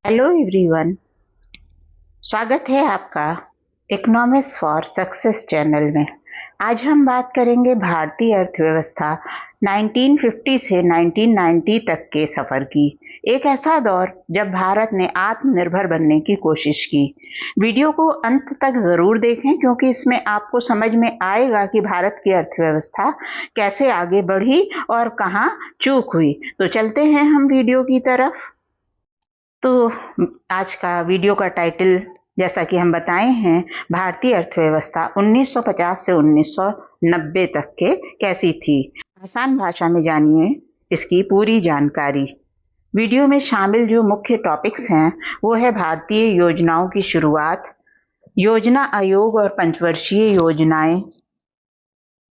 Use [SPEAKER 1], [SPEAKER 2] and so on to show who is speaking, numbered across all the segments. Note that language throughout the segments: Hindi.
[SPEAKER 1] हेलो एवरीवन, स्वागत है आपका इकोनॉमिक्स फॉर सक्सेस चैनल में। आज हम बात करेंगे भारतीय अर्थव्यवस्था 1950 से 1990 तक के सफर की। एक ऐसा दौर जब भारत ने आत्मनिर्भर बनने की कोशिश की। वीडियो को अंत तक जरूर देखें क्योंकि इसमें आपको समझ में आएगा कि भारत की अर्थव्यवस्था कैसे आगे बढ़ी और कहाँ चूक हुई। तो चलते हैं हम वीडियो की तरफ। तो आज का वीडियो का टाइटल जैसा कि हम बताए हैं, भारतीय अर्थव्यवस्था 1950 से 1990 तक के कैसी थी। आसान भाषा में जानिए इसकी पूरी जानकारी। वीडियो में शामिल जो मुख्य टॉपिक्स हैं वो है भारतीय योजनाओं की शुरुआत, योजना आयोग और पंचवर्षीय योजनाएं,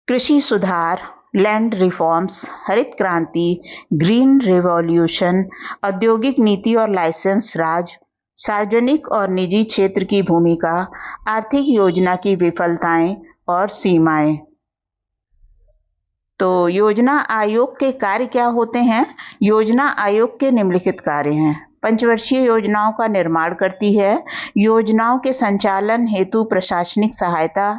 [SPEAKER 1] कृषि सुधार, लैंड रिफॉर्म्स, हरित क्रांति, ग्रीन रिवॉल्यूशन, औद्योगिक नीति और लाइसेंस राज, सार्वजनिक और निजी क्षेत्र की भूमिका, आर्थिक योजना की विफलताएं और सीमाएं। तो योजना आयोग के कार्य क्या होते हैं? योजना आयोग के निम्नलिखित कार्य हैं। पंचवर्षीय योजनाओं का निर्माण करती है, योजनाओं के संचालन हेतु प्रशासनिक सहायता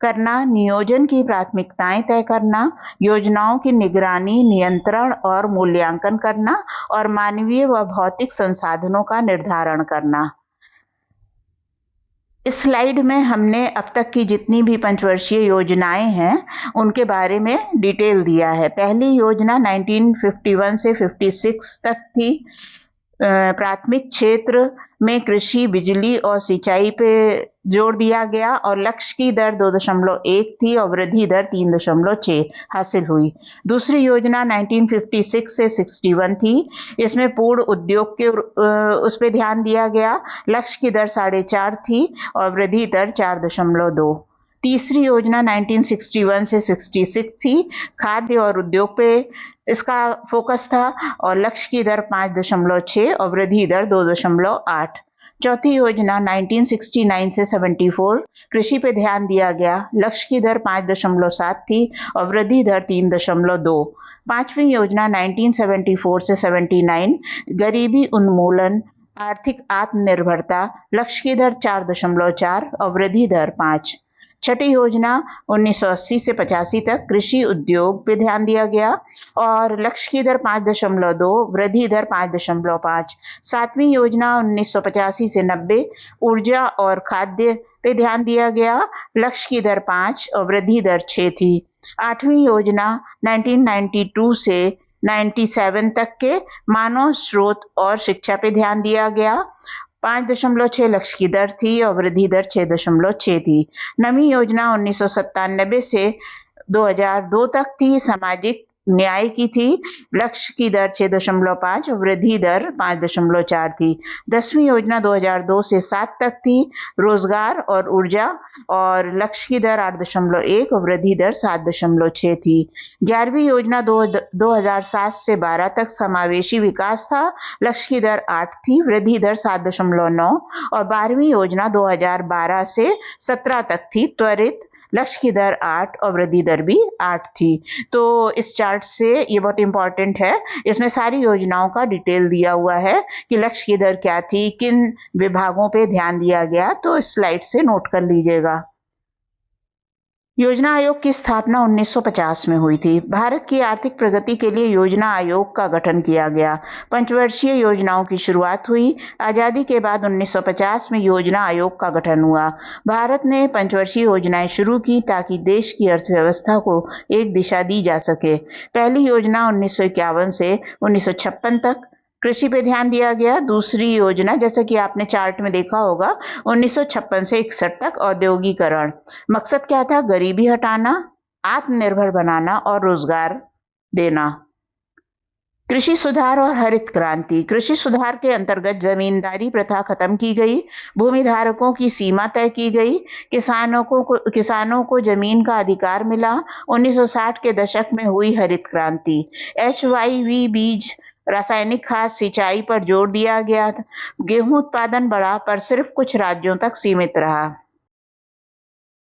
[SPEAKER 1] करना, नियोजन की प्राथमिकताएं तय करना, योजनाओं की निगरानी, नियंत्रण और मूल्यांकन करना और मानवीय व भौतिक संसाधनों का निर्धारण करना। इस स्लाइड में हमने अब तक की जितनी भी पंचवर्षीय योजनाएं हैं उनके बारे में डिटेल दिया है। पहली योजना 1951 से 56 तक थी। प्राथमिक क्षेत्र में कृषि, बिजली और सिंचाई पे जोर दिया गया और लक्ष्य की दर 2.1 थी और वृद्धि दर 3.6 हासिल हुई। दूसरी योजना 1956 से 61 थी। इसमें पूर्ण उद्योग के उस पर ध्यान दिया गया। लक्ष्य की दर 4.5 थी और वृद्धि दर 4.2। तीसरी योजना 1961 से 66 थी। खाद्य और उद्योग पे इसका फोकस था और लक्ष्य की दर 5.6 और वृद्धि दर 2.8। चौथी योजना 1969 से 74 कृषि पे ध्यान दिया गया। लक्ष्य की दर 5.7 थी और वृद्धि दर 3.2। पांचवी योजना 1974 से 79 गरीबी उन्मूलन, आर्थिक आत्मनिर्भरता, लक्ष्य की दर 4.4 और वृद्धि दर 5। छठी योजना 1980 से 85 तक कृषि उद्योग पे ध्यान दिया गया और लक्ष्य की दर 5.2, वृद्धि दर 5.5। सातवीं योजना 1985 से 90 ऊर्जा और खाद्य पे ध्यान दिया गया। लक्ष्य की दर 5 और वृद्धि दर 6 थी। आठवीं योजना 1992 से 97 तक के मानव स्रोत और शिक्षा पे ध्यान दिया गया। 5.6 लक्ष्य की दर थी और वृद्धि दर 6.6 थी। नवीं योजना 1997 से 2002 तक थी, सामाजिक न्याय की थी। लक्ष्य की दर 6.5 और वृद्धि दर 5.4 थी। 10वीं योजना 2002 से 7 तक थी, रोजगार और ऊर्जा, और लक्ष्य की दर 8.1 और वृद्धि दर 7.6 थी। 11वीं योजना 2007 से 12 तक समावेशी विकास था। लक्ष्य की दर 8 थी, वृद्धि दर 7.9। और 12वीं योजना 2012 से 17 तक थी, त्वरित, लक्ष्य की दर 8 और वृद्धि दर भी 8 थी। तो इस चार्ट से ये बहुत इंपॉर्टेंट है, इसमें सारी योजनाओं का डिटेल दिया हुआ है कि लक्ष्य की दर क्या थी, किन विभागों पे ध्यान दिया गया। तो इस स्लाइड से नोट कर लीजिएगा। योजना आयोग की स्थापना 1950 में हुई थी। भारत की आर्थिक प्रगति के लिए योजना आयोग का गठन किया गया। पंचवर्षीय योजनाओं की शुरुआत हुई। आजादी के बाद 1950 में योजना आयोग का गठन हुआ। भारत ने पंचवर्षीय योजनाएं शुरू की ताकि देश की अर्थव्यवस्था को एक दिशा दी जा सके। पहली योजना 1951 से 1956 तक कृषि पे ध्यान दिया गया। दूसरी योजना, जैसा कि आपने चार्ट में देखा होगा, 1956 से 61 तक औद्योगिकरण। मकसद क्या था? गरीबी हटाना, आत्मनिर्भर बनाना और रोजगार देना। कृषि सुधार और हरित क्रांति। कृषि सुधार के अंतर्गत जमींदारी प्रथा खत्म की गई, भूमि धारकों की सीमा तय की गई, किसानों को जमीन का अधिकार मिला। 1960 के दशक में हुई हरित क्रांति। HYV बीज, रासायनिक खाद, सिंचाई पर जोर दिया गया। गेहूं उत्पादन बढ़ा पर सिर्फ कुछ राज्यों तक सीमित रहा।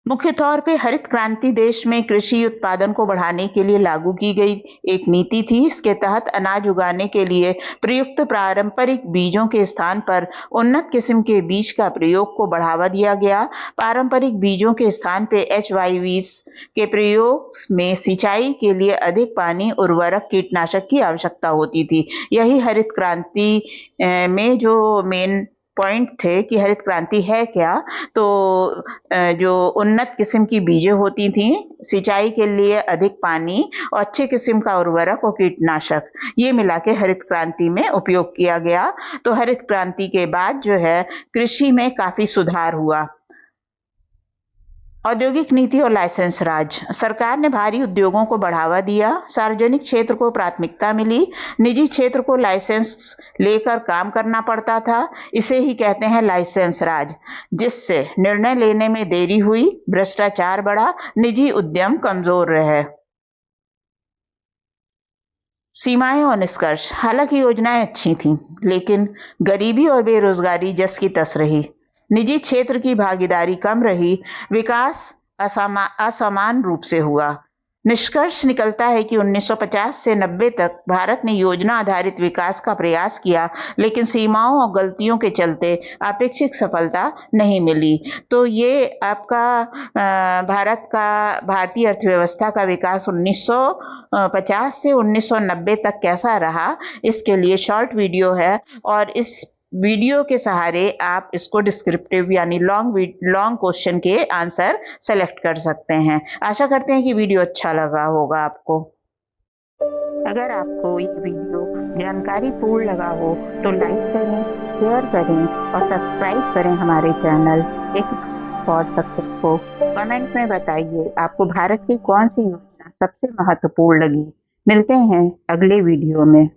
[SPEAKER 1] मुख्य तौर पे हरित क्रांति देश में कृषि उत्पादन को बढ़ाने के लिए लागू की गई एक नीति थी। इसके तहत अनाज उगाने के लिए प्रयुक्त पारंपरिक बीजों के स्थान पर उन्नत किस्म के बीज का प्रयोग को बढ़ावा दिया गया। पारंपरिक बीजों के स्थान पे HYVs के प्रयोग में सिंचाई के लिए अधिक पानी, उर्वरक, कीटनाशक की आवश्यकता होती थी। यही हरित क्रांति में जो मेन पॉइंट थे कि हरित क्रांति है क्या, तो जो उन्नत किस्म की बीजें होती थी, सिंचाई के लिए अधिक पानी और अच्छे किस्म का उर्वरक और कीटनाशक, ये मिला के हरित क्रांति में उपयोग किया गया। तो हरित क्रांति के बाद जो है कृषि में काफी सुधार हुआ। औद्योगिक नीति और लाइसेंस राज। सरकार ने भारी उद्योगों को बढ़ावा दिया, सार्वजनिक क्षेत्र को प्राथमिकता मिली, निजी क्षेत्र को लाइसेंस लेकर काम करना पड़ता था। इसे ही कहते हैं लाइसेंस राज, जिससे निर्णय लेने में देरी हुई, भ्रष्टाचार बढ़ा, निजी उद्यम कमजोर रहे। सीमाएं और निष्कर्ष। हालांकि योजनाएं अच्छी थीं, लेकिन गरीबी और बेरोजगारी जस की तस रही। निजी क्षेत्र की भागीदारी कम रही, विकास असमान रूप से हुआ। निष्कर्ष निकलता है कि 1950 से 90 तक भारत ने योजना आधारित विकास का प्रयास किया, लेकिन सीमाओं और गलतियों के चलते अपेक्षित सफलता नहीं मिली। तो ये आपका भारतीय अर्थव्यवस्था का विकास 1950 से 1990 तक कैसा रहा, इसके लिए शॉर्ट वीडियो है, और इस वीडियो के सहारे आप इसको डिस्क्रिप्टिव यानी लॉन्ग क्वेश्चन के आंसर सेलेक्ट कर सकते हैं। आशा करते हैं कि वीडियो अच्छा लगा होगा आपको। अगर आपको ये वीडियो जानकारी पूर्ण लगा हो तो लाइक करें, शेयर करें और सब्सक्राइब करें हमारे चैनल एक फॉर सक्सेस को। कमेंट में बताइए आपको भारत की कौन सी योजना सबसे महत्वपूर्ण लगी। मिलते हैं अगले वीडियो में।